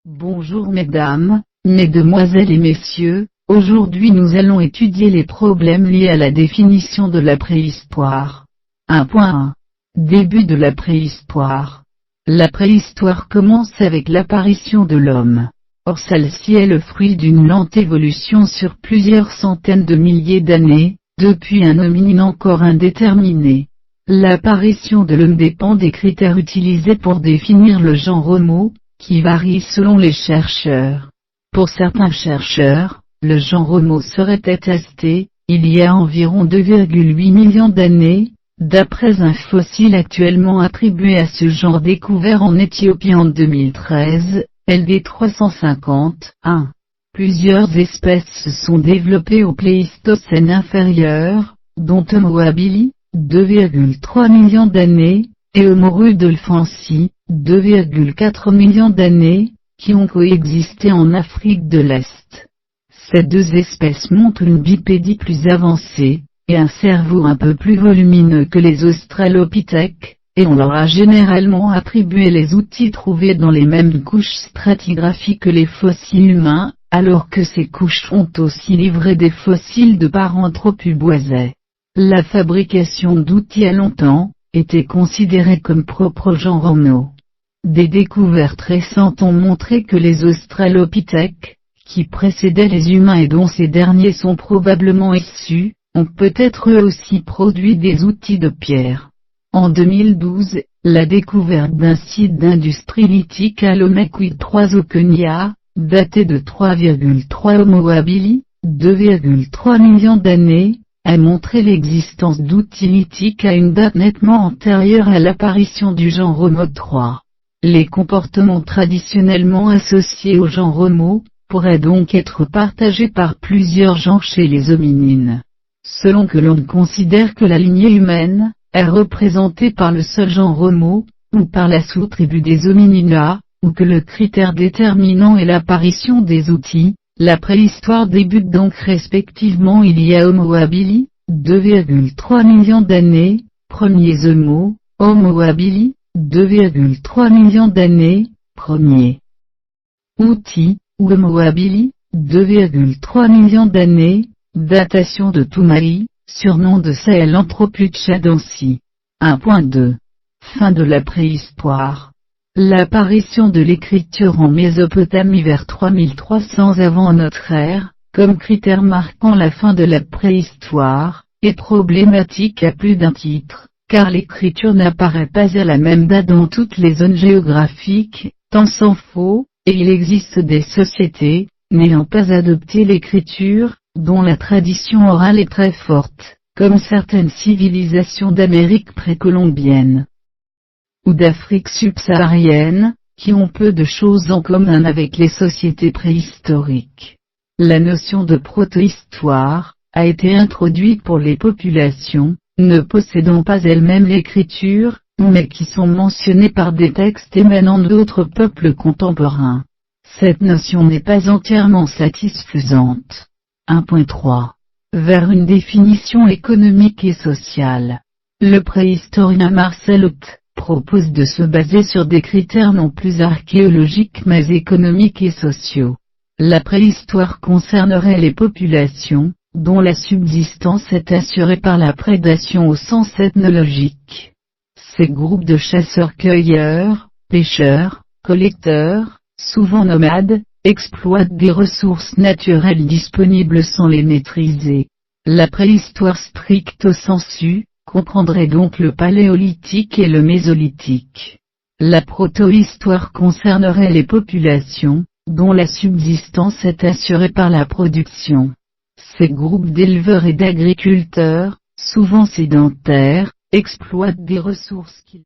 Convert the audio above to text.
Bonjour mesdames, mesdemoiselles et messieurs, aujourd'hui nous allons étudier les problèmes liés à la définition de la préhistoire. 1.1. Début de la préhistoire. La préhistoire commence avec l'apparition de l'homme. Or celle-ci est le fruit d'une lente évolution sur plusieurs centaines de milliers d'années, depuis un hominine encore indéterminé. L'apparition de l'homme dépend des critères utilisés pour définir le genre Homo, qui varient selon les chercheurs. Pour certains chercheurs, le genre Homo serait attesté, il y a environ 2,8 millions d'années, d'après un fossile actuellement attribué à ce genre découvert en Éthiopie en 2013, LD 350-1. Plusieurs espèces se sont développées au Pléistocène inférieur, dont Homo habilis, 2,3 millions d'années, et Homo rudolfensis, 2,4 millions d'années, qui ont coexisté en Afrique de l'Est. Ces deux espèces montrent une bipédie plus avancée, et un cerveau un peu plus volumineux que les australopithèques, et on leur a généralement attribué les outils trouvés dans les mêmes couches stratigraphiques que les fossiles humains, alors que ces couches ont aussi livré des fossiles de paranthropus. La fabrication d'outils a longtemps été considérée comme propre au genre Homo. Des découvertes récentes ont montré que les australopithèques, qui précédaient les humains et dont ces derniers sont probablement issus, ont peut-être eux aussi produit des outils de pierre. En 2012, la découverte d'un site d'industrie lithique à Lomekwi 3 au Kenya, daté de 3,3 Homo habilis, 2,3 millions d'années, a montré l'existence d'outils lithiques à une date nettement antérieure à l'apparition du genre Homo 3. Les comportements traditionnellement associés au genre Homo pourraient donc être partagés par plusieurs genres chez les hominines. Selon que l'on considère que la lignée humaine est représentée par le seul genre Homo, ou par la sous-tribu des hominina, ou que le critère déterminant est l'apparition des outils, la préhistoire débute donc respectivement il y a Homo habilis, 2,3 millions d'années, premiers Homo, Homo habilis, 2,3 millions d'années, premiers outils, ou Homo habilis, 2,3 millions d'années, datation de Toumaï, surnom de Sahelanthropus tchadensis. 1.2. Fin de la préhistoire. L'apparition de l'écriture en Mésopotamie vers 3300 avant notre ère, comme critère marquant la fin de la préhistoire, est problématique à plus d'un titre, car l'écriture n'apparaît pas à la même date dans toutes les zones géographiques, tant s'en faut, et il existe des sociétés, n'ayant pas adopté l'écriture, dont la tradition orale est très forte, comme certaines civilisations d'Amérique précolombienne ou d'Afrique subsaharienne, qui ont peu de choses en commun avec les sociétés préhistoriques. La notion de protohistoire a été introduite pour les populations, ne possédant pas elles-mêmes l'écriture, mais qui sont mentionnées par des textes émanant d'autres peuples contemporains. Cette notion n'est pas entièrement satisfaisante. 1.3. Vers une définition économique et sociale. Le préhistorien Marcel Houpt propose de se baser sur des critères non plus archéologiques mais économiques et sociaux. La préhistoire concernerait les populations, dont la subsistance est assurée par la prédation au sens ethnologique. Ces groupes de chasseurs-cueilleurs, pêcheurs, collecteurs, souvent nomades, exploitent des ressources naturelles disponibles sans les maîtriser. La préhistoire stricto sensu comprendrait donc le paléolithique et le mésolithique. La protohistoire concernerait les populations, dont la subsistance est assurée par la production. Ces groupes d'éleveurs et d'agriculteurs, souvent sédentaires, exploitent des ressources qu'ils